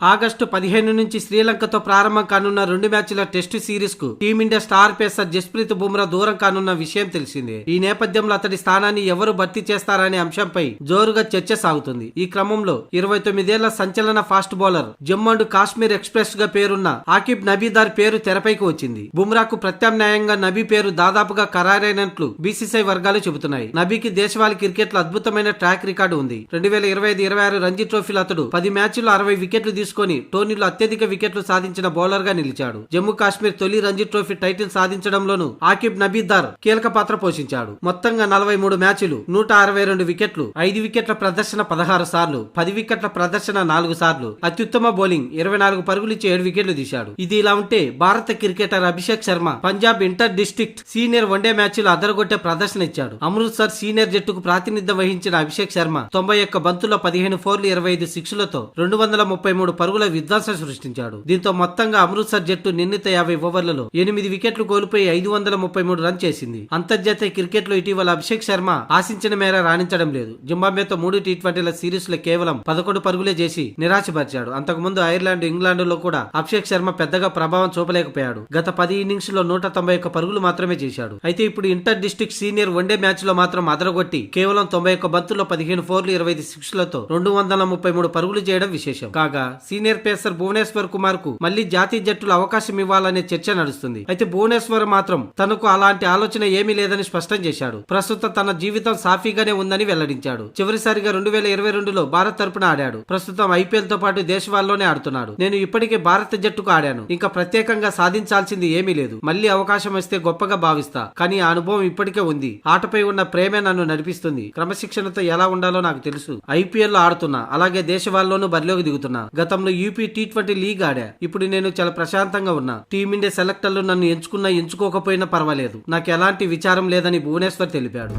August 15 నుంచి శ్రీలంకతో ప్రారంభం కానున్న 2 మ్యాచ్ల టెస్టు సిరీస్ కు team India star pacer Jasprit Bumrah దూరం కానున్న విషయం తెలిసిందే. ఈ నేపథ్యంలో అతడి స్థానాన్ని ఎవరు భర్తీ చేస్తారనే అంశంపై జోరుగా చర్చ సాగుతుంది. ఈ క్రమంలో 29 ఏళ్ల సంచలన fast bowler Jammu and Kashmir express గా పేరున్న ఆకిబ్ నబీదార్ పేరు తెరపైకి వచ్చింది. బుమ్రాకు ప్రత్యామ్నాయంగా నబీ పేరు దాదాపుగా ఖరారైనట్లు బీసీసీఐ వర్గాలు చెబుతున్నాయి. నబీకి దేశవాళీ క్రికెట్ లో అద్భుతమైన ట్రాక్ రికార్డు ఉంది. 2025-26 రంజీ ట్రోఫీలో అతడు 10 మ్యాచ్ల్లో 60 వికెట్లు తీసుకొని టోర్నీలో అత్యధిక వికెట్లు సాధించిన బౌలర్ గా నిలిచాడు. జమ్మూ కాశ్మీర్ తొలి రంజీ ట్రోఫీ టైటిల్ సాధించడంలోనూ ఆకిబ్ నబీదార్ కీలక పాత్ర పోషించాడు. మొత్తంగా 43 మ్యాచ్లు, 162 వికెట్లు, 5 వికెట్ల ప్రదర్శన 16 సార్లు, 10 వికెట్ల ప్రదర్శన 4 సార్లు, అత్యుత్తమ బౌలింగ్ 24 పరుగులిచ్చి 7 వికెట్లు తీశాడు. ఇది ఇలా ఉంటే భారత cricketer Abhishek Sharma Punjab inter district senior one day మ్యాచ్లో అదరగొట్టే ప్రదర్శన ఇచ్చాడు. అమృత్సర్ సీనియర్ జట్టుకు ప్రాతినిధ్యం వహించిన అభిషేక్ శర్మ 91 బంతుల్లో 15 ఫోర్లు, 25 సిక్స్లతో 233 పరుగుల విధ్వంసం సృష్టించాడు. దీంతో మొత్తంగా అమృత్సర్ జట్టు నిర్ణీత 50 ఓవర్లలో 8 వికెట్లు కోల్పోయి 533 రన్ చేసింది. అంతర్జాతీయ క్రికెట్ లో ఇటీవల అభిషేక్ శర్మ ఆశించిన మేర రాణించడం లేదు. జింబాబ్వేతో 3 టీ20ల సిరీస్ లో కేవలం 11 పరుగులే చేసి నిరాశపరిచాడు. అంతకుముందు ఐర్లాండ్, ఇంగ్లాండ్ లో కూడా అభిషేక్ శర్మ పెద్దగా ప్రభావం చూపలేకపోయాడు. గత 10 ఇన్నింగ్స్ లో 191 పరుగులు మాత్రమే చేశాడు. అయితే ఇప్పుడు inter district senior one day match లో మాత్రం అదరగొట్టి కేవలం 91 బంతుల్లో 15 ఫోర్లు, 25 సిక్స్లతో 233 పరుగులు చేయడం విశేషం. కాగా సీనియర్ పేసర్ భువనేశ్వర్ కుమార్ కు మళ్లీ జాతీయ జట్టులో అవకాశం ఇవ్వాలనే చర్చ నడుస్తుంది. అయితే భువనేశ్వర్ మాత్రం తనకు అలాంటి ఆలోచన ఏమీ లేదని స్పష్టం చేశాడు. ప్రస్తుతం తన జీవితం సాఫీగానే ఉందని వెల్లడించాడు. చివరిసారిగా 2022లో భారత్ తరపున ఆడాడు. ప్రస్తుతం ఐపీఎల్ తో పాటు దేశవాల్లోనే ఆడుతున్నాడు. నేను ఇప్పటికే భారత జట్టుకు ఆడాను. ఇంకా ప్రత్యేకంగా సాధించాల్సింది ఏమీ లేదు. మళ్లీ అవకాశం వస్తే గొప్పగా భావిస్తా. కానీ ఆ అనుభవం ఇప్పటికే ఉంది. ఆటపై ఉన్న ప్రేమే నన్ను నడిపిస్తుంది. క్రమశిక్షణతో ఎలా ఉండాలో నాకు తెలుసు. ఐపీఎల్ లో ఆడుతున్నా, అలాగే దేశవాల్లోనూ బరిలోకి దిగుతున్నా. గతంలో యూపీ టీ20 లీగ్ ఆడా. ఇప్పుడు నేను చాలా ప్రశాంతంగా ఉన్నా. టీమిండియా సెలెక్టర్లు నన్ను ఎంచుకున్నా ఎంచుకోకపోయినా పర్వాలేదు. నాకు ఎలాంటి విచారం లేదని భువనేశ్వర్ తెలిపాడు.